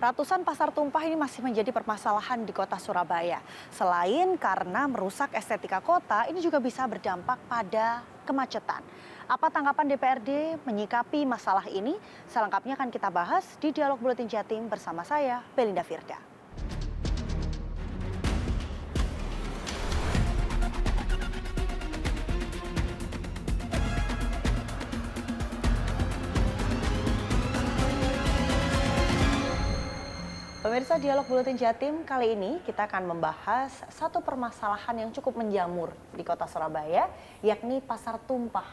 Ratusan pasar tumpah ini masih menjadi permasalahan di kota Surabaya. Selain karena merusak estetika kota, ini juga bisa berdampak pada kemacetan. Apa tanggapan DPRD menyikapi masalah ini? Selengkapnya akan kita bahas di Dialog Buletin Jatim bersama saya, Belinda Firda. Pemirsa Dialog Buletin Jatim, kali ini kita akan membahas satu permasalahan yang cukup menjamur di kota Surabaya, yakni pasar tumpah.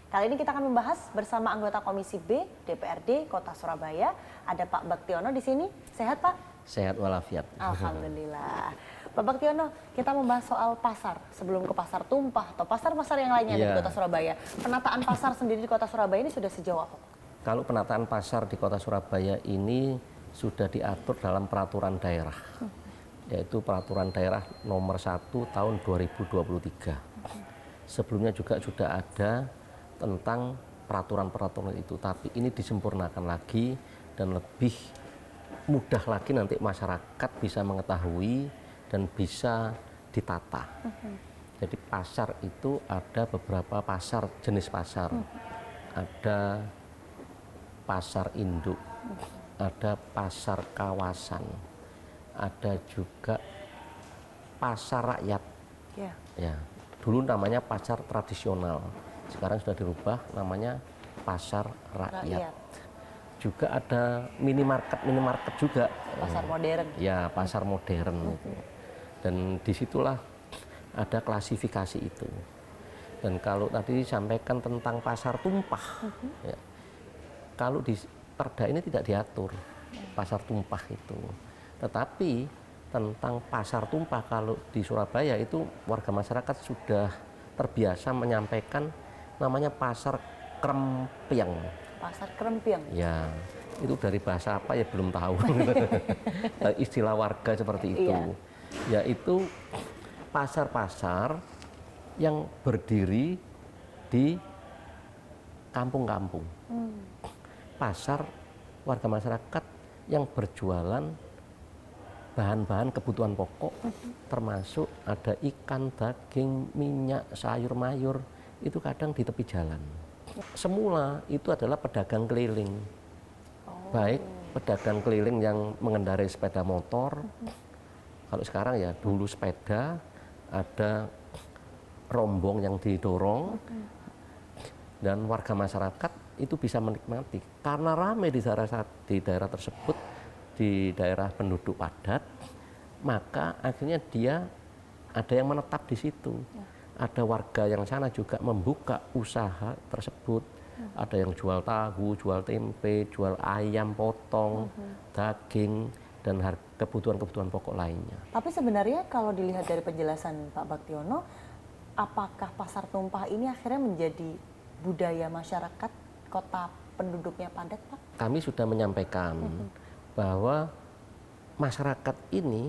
Kali ini kita akan membahas bersama anggota Komisi B DPRD Kota Surabaya. Ada Pak Baktiono di sini. Sehat, Pak? Sehat walafiat. Alhamdulillah. Pak Baktiono, kita membahas soal pasar sebelum ke pasar tumpah atau pasar-pasar yang lainnya di Kota Surabaya. Penataan pasar sendiri di Kota Surabaya ini sudah sejauh apa? Kalau penataan pasar di Kota Surabaya ini sudah diatur dalam peraturan daerah, yaitu peraturan daerah nomor 1 tahun 2023. Sebelumnya juga sudah ada tentang peraturan-peraturan itu, tapi ini disempurnakan lagi dan lebih mudah lagi nanti masyarakat bisa mengetahui dan bisa ditata. Jadi pasar itu ada beberapa pasar, jenis pasar. Ada pasar induk, ada pasar kawasan, ada juga pasar rakyat. Ya, dulu namanya pasar tradisional, sekarang sudah dirubah namanya pasar rakyat. Juga ada minimarket juga. Pasar modern. Ya, pasar modern. Dan disitulah ada klasifikasi itu. Dan kalau tadi disampaikan tentang pasar tumpah, ya, kalau di Perda ini tidak diatur pasar tumpah itu. Tetapi tentang pasar tumpah kalau di Surabaya itu warga masyarakat sudah terbiasa menyampaikan namanya pasar krempiang. Pasar krempiang? Ya, itu dari bahasa apa ya belum tahu. Istilah warga seperti itu. Yaitu pasar-pasar yang berdiri di kampung-kampung. Pasar warga masyarakat yang berjualan bahan-bahan kebutuhan pokok, termasuk ada ikan, daging, minyak, sayur mayur, itu kadang di tepi jalan. Semula itu adalah pedagang keliling, baik pedagang keliling yang mengendarai sepeda motor, kalau sekarang ya dulu sepeda, ada rombong yang didorong, dan warga masyarakat itu bisa menikmati karena ramai di daerah tersebut, di daerah penduduk padat, maka akhirnya dia ada yang menetap di situ. Ada warga yang sana juga membuka usaha tersebut, ada yang jual tahu, jual tempe, jual ayam potong, daging, dan kebutuhan-kebutuhan pokok lainnya. Tapi sebenarnya kalau dilihat dari penjelasan Pak Baktiono, apakah pasar tumpah ini akhirnya menjadi budaya masyarakat kota penduduknya padat, Pak? Kami sudah menyampaikan bahwa masyarakat ini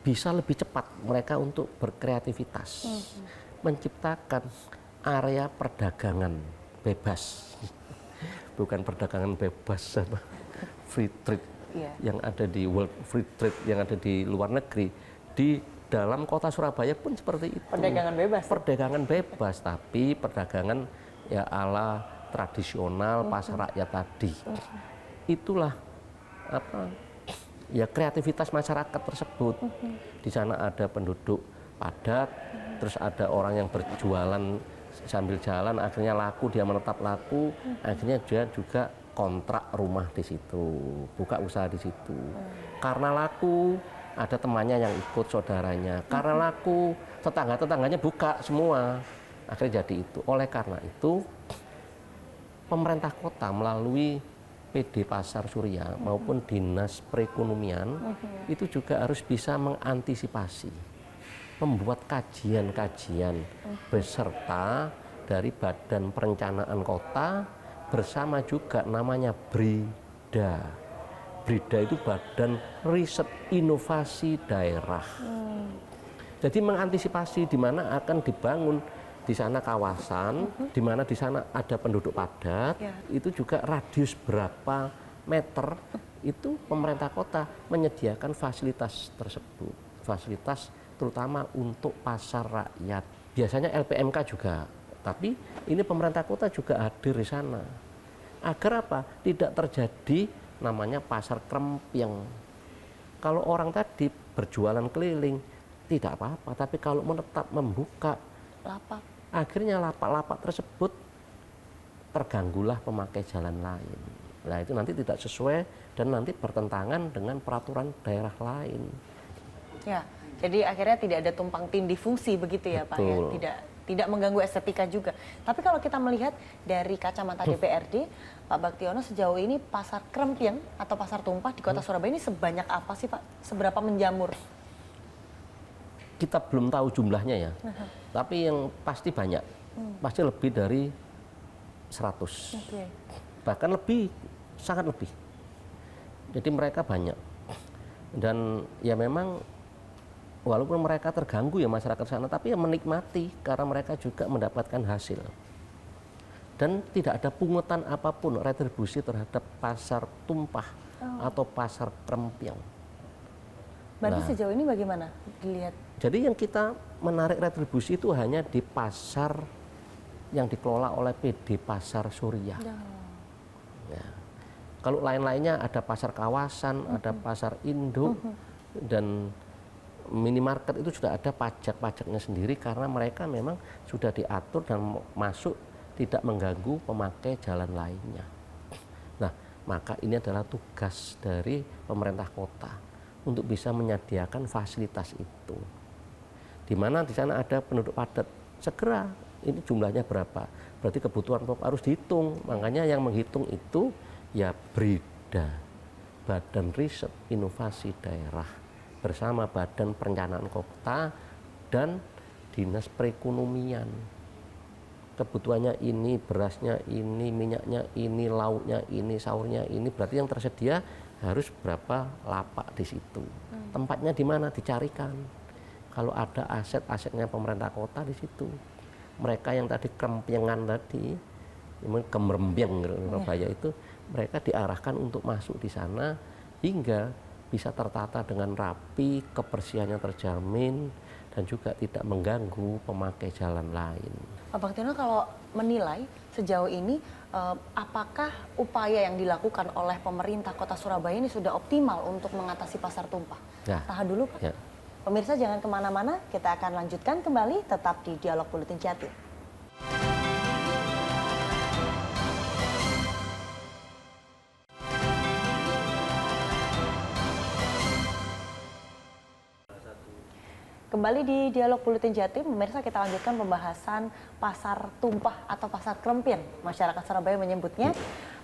bisa lebih cepat mereka untuk berkreativitas, menciptakan area perdagangan bebas, bukan perdagangan bebas, free trade yang ada di World Free Trade yang ada di luar negeri, di dalam kota Surabaya pun seperti itu. Perdagangan bebas. Perdagangan bebas, tapi perdagangan ya ala tradisional pasar rakyat tadi. Itulah apa ya kreativitas masyarakat tersebut. Di sana ada penduduk padat, terus ada orang yang berjualan sambil jalan, akhirnya laku, dia menetap laku, akhirnya dia juga kontrak rumah di situ, buka usaha di situ. Karena laku, ada temannya yang ikut, saudaranya. Karena laku, tetangga-tetangganya buka semua. Akhirnya jadi itu. Oleh karena itu, pemerintah kota melalui PD Pasar Surya maupun Dinas Perekonomian itu juga harus bisa mengantisipasi, membuat kajian-kajian beserta dari Badan Perencanaan Kota bersama juga namanya BRIDA. BRIDA itu Badan Riset Inovasi Daerah. Jadi mengantisipasi di mana akan dibangun di sana kawasan, di mana di sana ada penduduk padat, itu juga radius berapa meter itu pemerintah kota menyediakan fasilitas tersebut, fasilitas terutama untuk pasar rakyat. Biasanya LPMK juga, tapi ini pemerintah kota juga hadir di sana. Agar apa? Tidak terjadi namanya pasar krempeng. Kalau orang tadi berjualan keliling, tidak apa-apa, tapi kalau menetap membuka Lapak. akhirnya lapak-lapak tersebut terganggulah pemakai jalan lain. Nah itu nanti tidak sesuai dan nanti bertentangan dengan peraturan daerah lain. Ya, jadi akhirnya tidak ada tumpang tindih fungsi begitu ya Pak ya, Betul. tidak mengganggu estetika juga. Tapi kalau kita melihat dari kacamata DPRD, Pak Baktiono, sejauh ini pasar krempeng atau pasar tumpah di Kota Surabaya ini sebanyak apa sih Pak? Seberapa menjamur? Kita belum tahu jumlahnya ya, tapi yang pasti banyak, pasti lebih dari 100, Oke. bahkan lebih, sangat lebih. Jadi mereka banyak, dan ya memang walaupun mereka terganggu ya masyarakat sana, tapi ya menikmati karena mereka juga mendapatkan hasil. Dan tidak ada pungutan apapun retribusi terhadap pasar tumpah atau pasar krempeng. Berarti Nah. sejauh ini bagaimana dilihat? Jadi yang kita menarik retribusi itu hanya di pasar yang dikelola oleh PD Pasar Surya. Ya. Kalau lain-lainnya ada pasar kawasan, ada pasar induk, dan minimarket itu sudah ada pajak-pajaknya sendiri karena mereka memang sudah diatur dan masuk tidak mengganggu pemakai jalan lainnya. Nah, maka ini adalah tugas dari pemerintah kota untuk bisa menyediakan fasilitas itu. Di mana di sana ada penduduk padat, segera ini jumlahnya berapa, berarti kebutuhan pokok harus dihitung. Makanya yang menghitung itu ya BRIDA, Badan Riset Inovasi Daerah, bersama Badan Perencanaan Kota dan Dinas Perekonomian. Kebutuhannya ini, berasnya ini, minyaknya ini, lauknya ini, sahurnya ini, berarti yang tersedia harus berapa lapak di situ. Tempatnya di mana dicarikan. Kalau ada aset-asetnya pemerintah kota di situ. Mereka yang tadi krempengan tadi, kemerembeng Surabaya itu, mereka diarahkan untuk masuk di sana hingga bisa tertata dengan rapi, kebersihannya terjamin, dan juga tidak mengganggu pemakai jalan lain. Pak Baktiono, kalau menilai sejauh ini, apakah upaya yang dilakukan oleh pemerintah Kota Surabaya ini sudah optimal untuk mengatasi pasar tumpah? Ya. Tahan dulu Pak. Ya. Pemirsa jangan kemana-mana, kita akan lanjutkan kembali tetap di Dialog Buletin Jatim. Kembali di Dialog Buletin Jatim, pemirsa, kita lanjutkan pembahasan pasar tumpah atau pasar krempeng. Masyarakat Surabaya menyebutnya.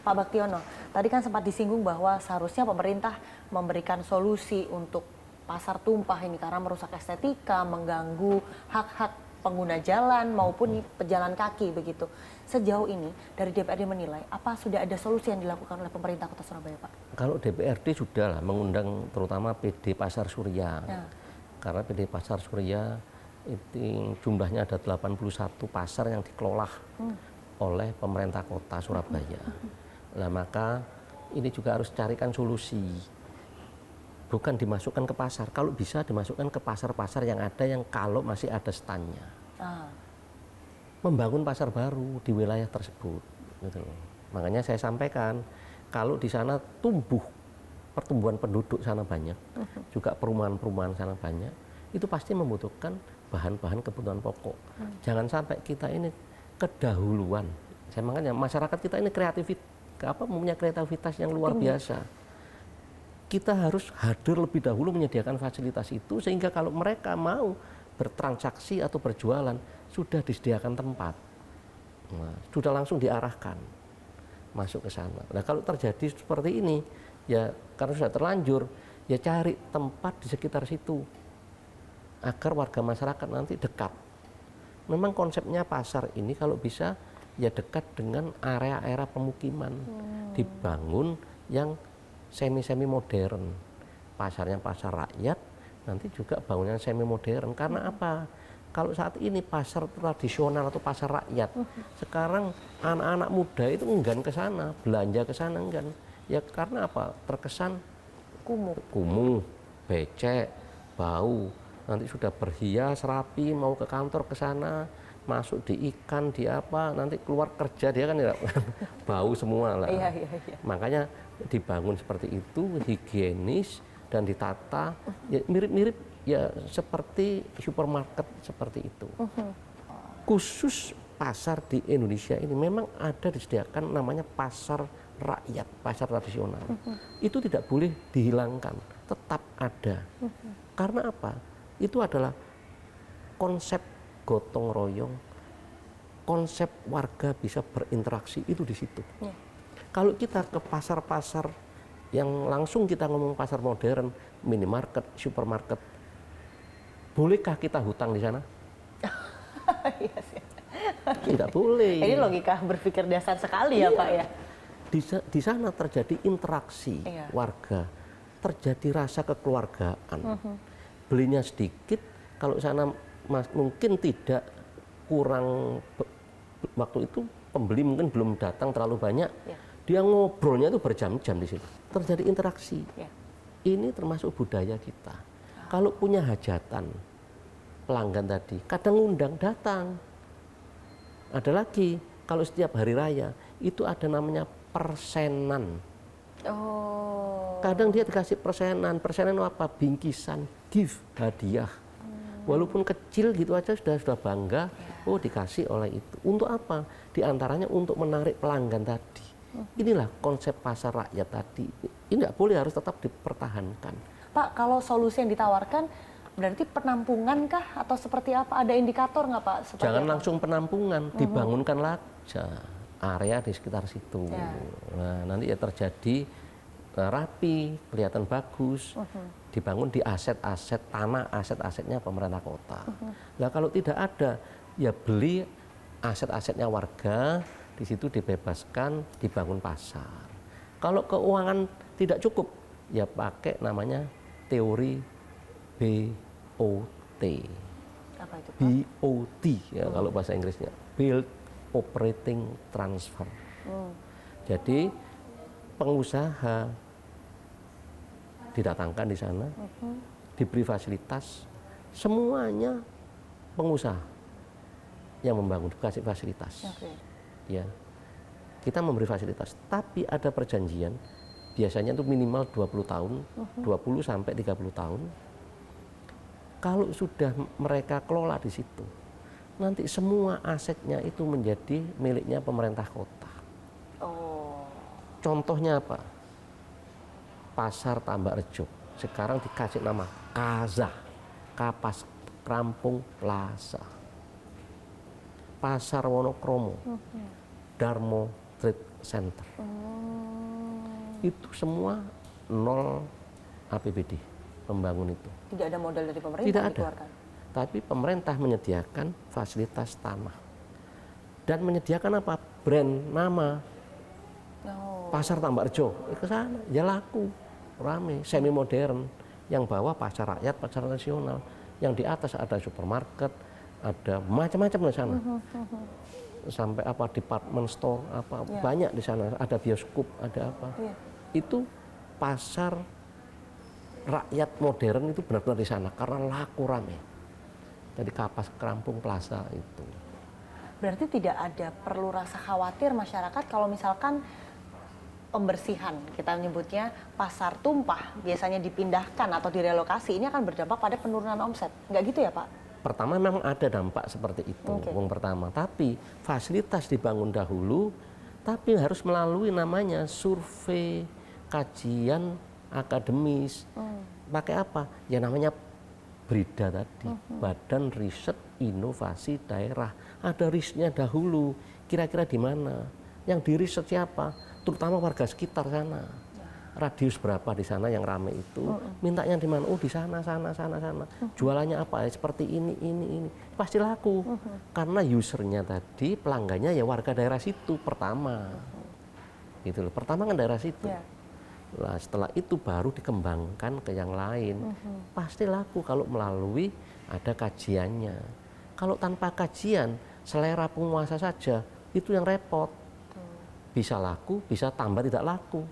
Pak Baktiono, tadi kan sempat disinggung bahwa seharusnya pemerintah memberikan solusi untuk pasar tumpah ini karena merusak estetika, mengganggu hak-hak pengguna jalan maupun pejalan kaki begitu. Sejauh ini dari DPRD menilai apa sudah ada solusi yang dilakukan oleh pemerintah Kota Surabaya, Pak? Kalau DPRD sudah lah mengundang terutama PD Pasar Surya. Ya. Karena PD Pasar Surya itu jumlahnya ada 81 pasar yang dikelola oleh pemerintah kota Surabaya. Nah maka ini juga harus carikan solusi. Bukan dimasukkan ke pasar, kalau bisa dimasukkan ke pasar-pasar yang ada yang kalau masih ada standnya. Membangun pasar baru di wilayah tersebut. Gitu loh. Makanya saya sampaikan, kalau di sana pertumbuhan penduduk sana banyak, juga perumahan-perumahan sana banyak, itu pasti membutuhkan bahan-bahan kebutuhan pokok. Jangan sampai kita ini kedahuluan. Saya makanya masyarakat kita ini mempunyai kreativitas yang luar biasa. Kita harus hadir lebih dahulu menyediakan fasilitas itu sehingga kalau mereka mau bertransaksi atau berjualan sudah disediakan tempat, sudah langsung diarahkan masuk ke sana. Nah kalau terjadi seperti ini, ya karena sudah terlanjur, ya cari tempat di sekitar situ agar warga masyarakat nanti dekat. Memang konsepnya pasar ini kalau bisa ya dekat dengan area-area pemukiman, dibangun yang semi-semi modern. Pasarnya pasar rakyat, nanti juga bangunnya semi modern. Karena apa? Kalau saat ini pasar tradisional atau pasar rakyat, sekarang anak-anak muda itu enggan ke sana, belanja ke sana enggan. Ya karena apa? Terkesan Kumuh. becek, bau. Nanti sudah berhias, rapi, mau ke kantor ke sana, masuk di ikan, di apa, nanti keluar kerja dia kan ya bau semua lah. Iya, iya, iya. Makanya dibangun seperti itu, higienis dan ditata, ya mirip-mirip ya seperti supermarket seperti itu. Khusus pasar di Indonesia ini memang ada disediakan namanya pasar rakyat, pasar tradisional. Itu tidak boleh dihilangkan, tetap ada. Karena apa? Itu adalah konsep gotong royong, konsep warga bisa berinteraksi itu di situ. Kalau kita ke pasar-pasar yang langsung kita ngomong pasar modern, minimarket, supermarket, bolehkah kita hutang di sana? Iya sih. Tidak boleh. Ini logika berpikir dasar sekali ya, Pak ya. Di sana terjadi interaksi warga, terjadi rasa kekeluargaan. Belinya sedikit, kalau sana mungkin tidak kurang waktu itu pembeli mungkin belum datang terlalu banyak, dia ngobrolnya itu berjam-jam di situ. Terjadi interaksi. Ini termasuk budaya kita. Kalau punya hajatan pelanggan tadi, kadang ngundang datang. Ada lagi, kalau setiap hari raya itu ada namanya persenan. Kadang dia dikasih persenan apa? Bingkisan, gift, hadiah. Walaupun kecil gitu aja sudah bangga, oh dikasih oleh itu. Untuk apa? Di antaranya untuk menarik pelanggan tadi. Inilah konsep pasar rakyat tadi. Ini nggak boleh, harus tetap dipertahankan. Pak, kalau solusi yang ditawarkan berarti penampungan kah atau seperti apa? Ada indikator nggak Pak? Jangan langsung penampungan, dibangunkan saja area di sekitar situ. Nah, nanti ya terjadi rapi, kelihatan bagus, dibangun di aset-aset tanah, aset-asetnya pemerintah kota. Nah kalau tidak ada, ya beli aset-asetnya warga, di situ dibebaskan, dibangun pasar. Kalau keuangan tidak cukup, ya pakai namanya teori BOT. Apa itu, Pak? BOT ya kalau bahasa Inggrisnya, Build Operating Transfer. Jadi pengusaha didatangkan di sana, diberi fasilitas, semuanya pengusaha yang membangun, dikasih fasilitas. Ya, kita memberi fasilitas, tapi ada perjanjian, biasanya itu minimal 20 tahun, 20 sampai 30 tahun. Kalau sudah mereka kelola di situ, nanti semua asetnya itu menjadi miliknya pemerintah kota. Contohnya apa? Pasar Tambak Rejo sekarang dikasih nama KAZA, Kapas Krampung Plaza. Pasar Wonokromo, Darmo Trade Center. Itu semua nol APBD membangun itu. Tidak ada modal dari pemerintah Tidak ada. dikeluarkan. Tapi pemerintah menyediakan fasilitas tanah dan menyediakan apa? Brand nama. Pasar Tambak Rejo ke sana ya laku, rame, semi modern. Yang bawah pasar rakyat, pasar nasional. Yang di atas ada supermarket, ada macam-macam di sana. Sampai apa department store apa banyak di sana, ada bioskop, ada apa. Itu pasar rakyat modern itu benar-benar di sana karena laku rame. Jadi Kapas Krampung Plaza itu. Berarti tidak ada perlu rasa khawatir masyarakat kalau misalkan pembersihan, kita menyebutnya pasar tumpah, biasanya dipindahkan atau direlokasi, ini akan berdampak pada penurunan omset. Nggak gitu ya Pak? Pertama memang ada dampak seperti itu, yang pertama. Tapi fasilitas dibangun dahulu, tapi harus melalui namanya survei, kajian akademis. Pakai apa? Ya namanya BRIDA tadi, Badan Riset Inovasi Daerah. Ada risetnya dahulu, kira-kira di mana? Yang diriset siapa? Terutama warga sekitar sana. Radius berapa di sana yang rame itu, mintanya di mana? Oh di sana. Jualannya apa? Seperti ini. Pasti laku. Karena usernya tadi, pelanggannya ya warga daerah situ pertama. Gitu loh. Pertama kan daerah situ. Nah, setelah itu baru dikembangkan ke yang lain. Pasti laku kalau melalui ada kajiannya. Kalau tanpa kajian, selera penguasa saja, itu yang repot. Bisa laku, bisa tambah tidak laku.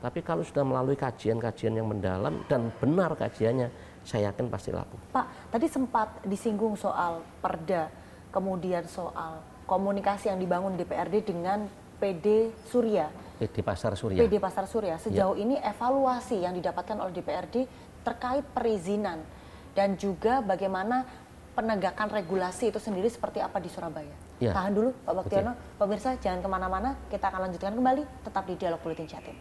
Tapi kalau sudah melalui kajian-kajian yang mendalam dan benar kajiannya, saya yakin pasti laku. Pak, tadi sempat disinggung soal perda, kemudian soal komunikasi yang dibangun DPRD dengan PD Surya. PD Pasar Surya. PD Pasar Surya. Sejauh ini evaluasi yang didapatkan oleh DPRD terkait perizinan dan juga bagaimana penegakan regulasi itu sendiri seperti apa di Surabaya. Ya. Tahan dulu Pak Baktiono. Pemirsa jangan kemana-mana, kita akan lanjutkan kembali tetap di Dialog Buletin Jatim.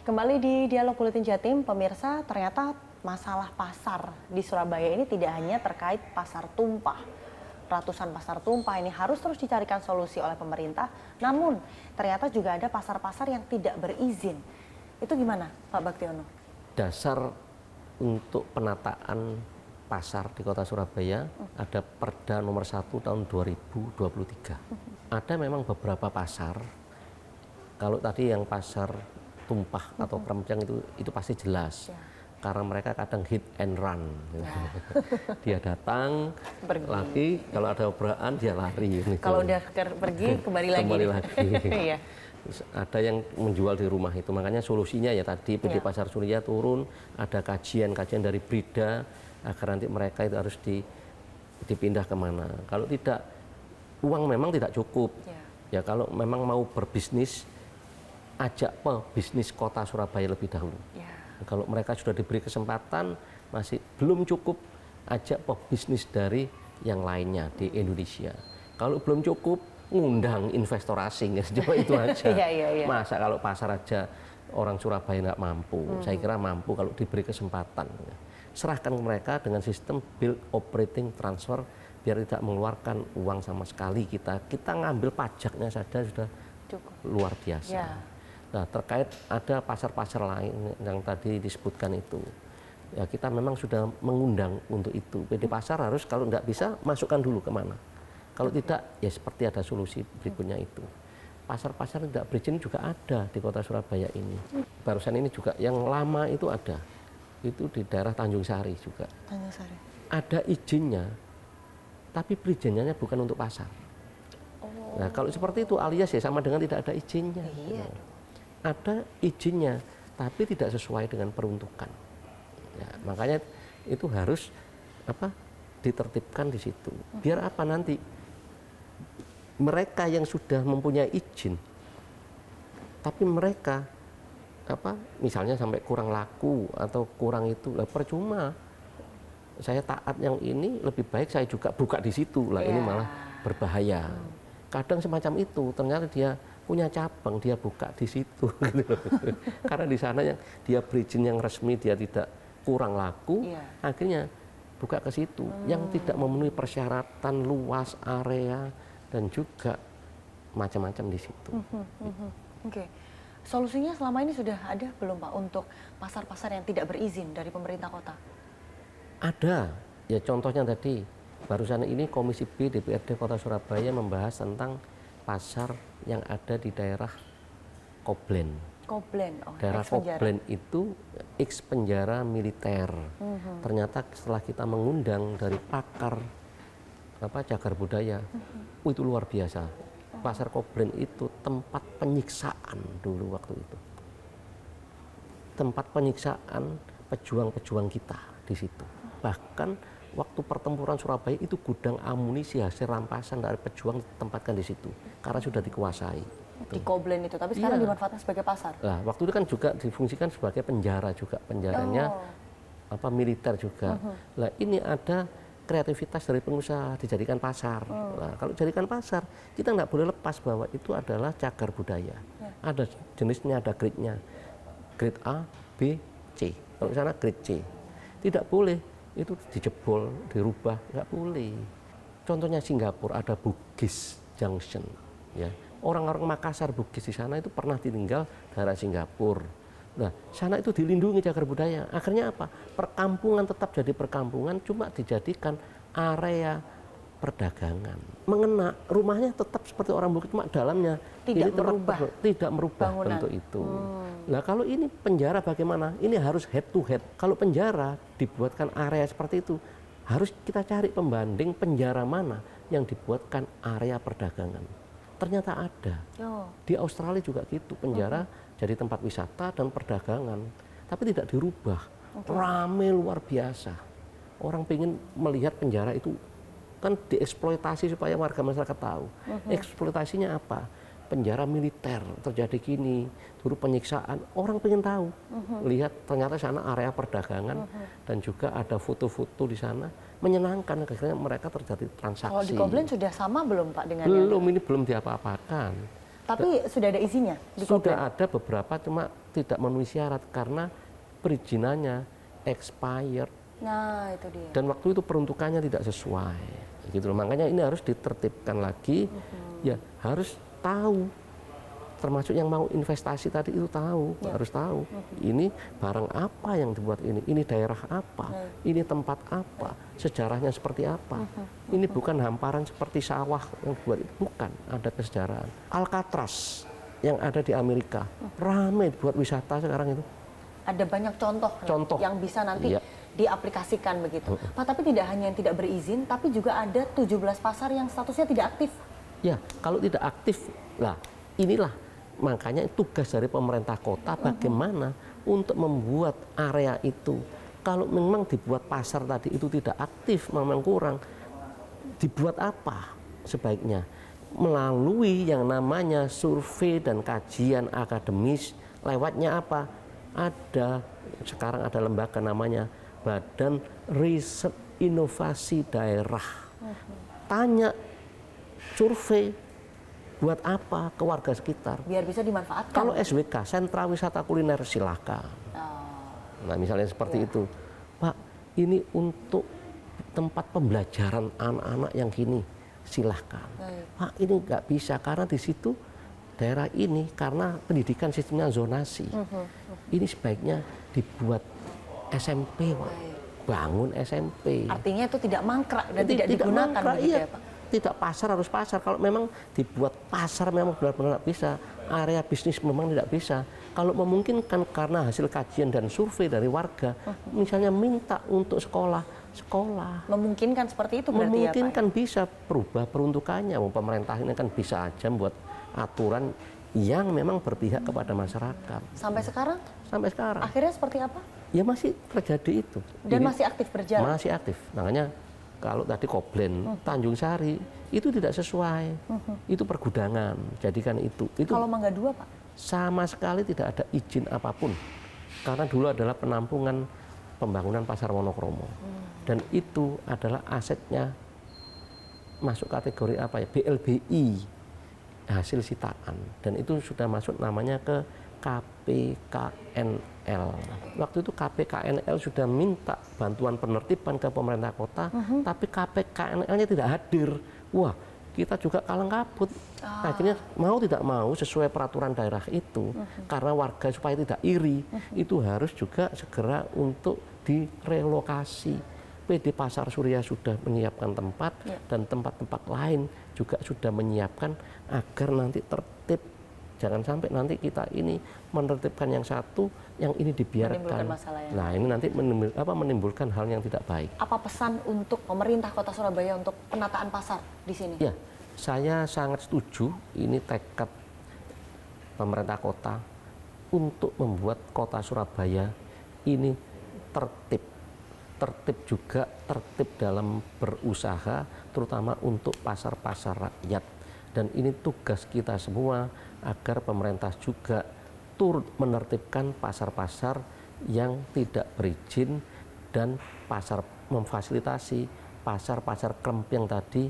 Kembali di Dialog Buletin Jatim, pemirsa, ternyata masalah pasar di Surabaya ini tidak hanya terkait pasar tumpah. Ratusan pasar tumpah ini harus terus dicarikan solusi oleh pemerintah, namun ternyata juga ada pasar-pasar yang tidak berizin. Itu gimana, Pak Baktiono? Dasar untuk penataan pasar di Kota Surabaya ada Perda nomor 1 tahun 2023. Ada memang beberapa pasar, kalau tadi yang pasar tumpah atau keranjang itu pasti jelas. Ya. Karena mereka kadang hit and run. Dia datang, Pergi. lagi kalau ada obraan dia lari. Kalau udah pergi kembali lagi. Kembali lagi. Iya. Terus ada yang menjual di rumah itu, makanya solusinya ya tadi PD Ya. Pasar Surya turun, ada kajian dari Brida agar nanti mereka itu harus dipindah kemana. Kalau tidak, uang memang tidak cukup. Ya kalau memang mau berbisnis, ajak pebisnis Kota Surabaya lebih dahulu. Ya. Kalau mereka sudah diberi kesempatan, masih belum cukup, ajak pebisnis dari yang lainnya di Indonesia. Kalau belum cukup, ngundang investor asing, cuma itu aja. Iya. Masa kalau pasar aja orang Surabaya nggak mampu, saya kira mampu kalau diberi kesempatan. Serahkan ke mereka dengan sistem build operating transfer, biar tidak mengeluarkan uang sama sekali kita ngambil pajaknya saja sudah Cukup. luar biasa. Ya. Nah, terkait ada pasar-pasar lain yang tadi disebutkan itu, ya kita memang sudah mengundang untuk itu. PD Pasar harus kalau nggak bisa masukkan dulu kemana. Kalau tidak, ya seperti ada solusi berikutnya itu. Pasar-pasar tidak berizin juga ada di Kota Surabaya ini. Barusan ini juga yang lama itu ada, itu di daerah Tanjung Sari juga. Tanjung Sari. Ada izinnya, tapi perizinannya bukan untuk pasar. Nah, kalau seperti itu alias ya sama dengan tidak ada izinnya. Iya. Ada izinnya, tapi tidak sesuai dengan peruntukan. Ya, makanya itu harus ditertibkan di situ. Biar apa nanti mereka yang sudah mempunyai izin, tapi mereka misalnya sampai kurang laku atau kurang itu, lah percuma. Saya taat yang ini lebih baik saya juga buka di situ lah. Ini malah berbahaya. Kadang semacam itu, ternyata dia punya cabang, dia buka di situ. Karena di sana yang dia berizin yang resmi, dia tidak kurang laku, akhirnya buka ke situ. Yang tidak memenuhi persyaratan luas area dan juga macam-macam di situ. Oke. Solusinya selama ini sudah ada belum Pak untuk pasar-pasar yang tidak berizin dari pemerintah kota? Ada, ya contohnya tadi, barusan ini Komisi B DPRD Kota Surabaya membahas tentang pasar yang ada di daerah Koblen. Koblen, Daerah Koblen itu ex penjara militer. Ternyata setelah kita mengundang dari pakar cagar budaya, itu luar biasa. Pasar Koblen itu tempat penyiksaan dulu waktu itu. Tempat penyiksaan pejuang-pejuang kita di situ. Bahkan waktu pertempuran Surabaya itu gudang amunisi hasil rampasan dari pejuang ditempatkan di situ karena sudah dikuasai. Di Koblen itu, tapi sekarang dimanfaatkan sebagai pasar. Nah, waktu itu kan juga difungsikan sebagai penjara juga, penjaranya militer juga. Nah, ini ada kreativitas dari pengusaha dijadikan pasar. Nah, kalau jadikan pasar, kita nggak boleh lepas bahwa itu adalah cagar budaya. Ada jenisnya, ada grade-nya, grade A, B, C. Kalau di sana grade C, tidak boleh itu dijebol, dirubah, nggak boleh. Contohnya Singapura ada Bugis Junction, ya. Orang-orang Makassar, Bugis di sana itu pernah ditinggal daerah Singapura. Nah, sana itu dilindungi cagar budaya. Akhirnya apa? Perkampungan tetap jadi perkampungan, cuma dijadikan area perdagangan. Mengena rumahnya tetap seperti orang Bugis, cuma dalamnya tidak merubah bentuk itu. Nah kalau ini penjara bagaimana? Ini harus head to head. Kalau penjara dibuatkan area seperti itu, harus kita cari pembanding penjara mana yang dibuatkan area perdagangan. Ternyata ada. Di Australia juga gitu, penjara jadi tempat wisata dan perdagangan. Tapi tidak dirubah. Rame luar biasa. Orang pengen melihat penjara itu kan dieksploitasi supaya warga masyarakat tahu. Eksploitasinya apa? Penjara militer terjadi gini, dulu penyiksaan, orang pengen tahu. Lihat ternyata sana area perdagangan dan juga ada foto-foto di sana menyenangkan, akhirnya mereka terjadi transaksi. Kalau di Koblen sudah sama belum Pak dengan belum, ini belum diapa-apakan. Tapi sudah ada isinya di Koblen? Sudah ada beberapa, cuma tidak memenuhi syarat karena perizinannya expired. Nah, itu dia. Dan waktu itu peruntukannya tidak sesuai. Gitu loh. Makanya ini harus ditertibkan lagi. Ya harus tahu, termasuk yang mau investasi tadi itu tahu, harus tahu ini barang apa yang dibuat ini daerah apa, ini tempat apa, sejarahnya seperti apa. Ini bukan hamparan seperti sawah yang dibuat itu, bukan, ada kesejarahan. Alcatraz yang ada di Amerika, ramai buat wisata sekarang itu. Ada banyak contoh yang bisa nanti diaplikasikan begitu. Pak, tapi tidak hanya yang tidak berizin, tapi juga ada 17 pasar yang statusnya tidak aktif. Ya, kalau tidak aktif, lah inilah makanya tugas dari pemerintah kota bagaimana untuk membuat area itu. Kalau memang dibuat pasar tadi itu tidak aktif, memang kurang, dibuat apa sebaiknya? Melalui yang namanya survei dan kajian akademis, lewatnya apa? Sekarang ada lembaga namanya Badan Riset Inovasi Daerah. Tanya, survei, buat apa ke warga sekitar? Biar bisa dimanfaatkan. Kalau SWK, sentra wisata kuliner, silakan. Nah misalnya seperti itu. Pak, ini untuk tempat pembelajaran anak-anak yang gini, silahkan. Pak, ini nggak bisa karena di situ daerah ini karena pendidikan sistemnya zonasi. Ini sebaiknya dibuat SMP, Pak. Bangun SMP. Artinya itu tidak mangkrak dan tidak digunakan mangkrak, begitu iya. ya Pak? Tidak pasar harus pasar. Kalau memang dibuat pasar memang benar-benar bisa, area bisnis memang tidak bisa. Kalau memungkinkan karena hasil kajian dan survei dari warga, misalnya minta untuk sekolah. Memungkinkan seperti itu berarti memungkinkan ya Pak? Bisa berubah peruntukannya. Pemerintah ini kan bisa aja membuat aturan yang memang berpihak kepada masyarakat. Sampai sekarang? Sampai sekarang. Akhirnya seperti apa? Ya masih terjadi itu. Dan masih aktif berjalan? Masih aktif. Makanya kalau tadi Koblen, Tanjung Sari, itu tidak sesuai. Itu pergudangan, jadikan itu. Kalau Mangga 2, Pak? Sama sekali tidak ada izin apapun. Karena dulu adalah penampungan pembangunan Pasar Wonokromo. Dan itu adalah asetnya masuk kategori apa ya? BLBI, hasil sitaan. Dan itu sudah masuk namanya ke KPKNL. Waktu itu KPKNL sudah minta bantuan penertiban ke pemerintah kota, tapi KPKNL-nya tidak hadir. Wah, kita juga kalang kabut. Akhirnya mau tidak mau sesuai peraturan daerah itu, karena warga supaya tidak iri, itu harus juga segera untuk direlokasi. PD Pasar Surya sudah menyiapkan tempat dan tempat-tempat lain juga sudah menyiapkan agar nanti tertib. Jangan sampai nanti kita ini menertibkan yang satu, yang ini dibiarkan. Nah, ini nanti menimbulkan hal yang tidak baik. Apa pesan untuk pemerintah Kota Surabaya untuk penataan pasar di sini? Ya, saya sangat setuju. Ini tekad pemerintah kota untuk membuat Kota Surabaya ini tertib. Tertib juga, tertib dalam berusaha, terutama untuk pasar-pasar rakyat. Dan ini tugas kita semua agar pemerintah juga turut menertibkan pasar-pasar yang tidak berizin dan memfasilitasi pasar-pasar kelemping tadi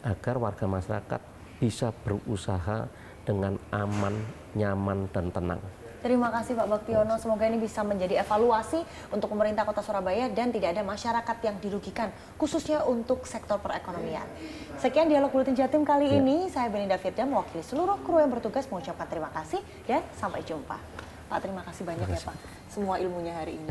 agar warga masyarakat bisa berusaha dengan aman, nyaman, dan tenang. Terima kasih Pak Baktiono, semoga ini bisa menjadi evaluasi untuk pemerintah Kota Surabaya dan tidak ada masyarakat yang dirugikan, khususnya untuk sektor perekonomian. Sekian Dialog Buletin Jatim kali ini, saya Belinda Firda mewakili seluruh kru yang bertugas mengucapkan terima kasih dan sampai jumpa. Pak, terima kasih banyak ya Pak, semua ilmunya hari ini.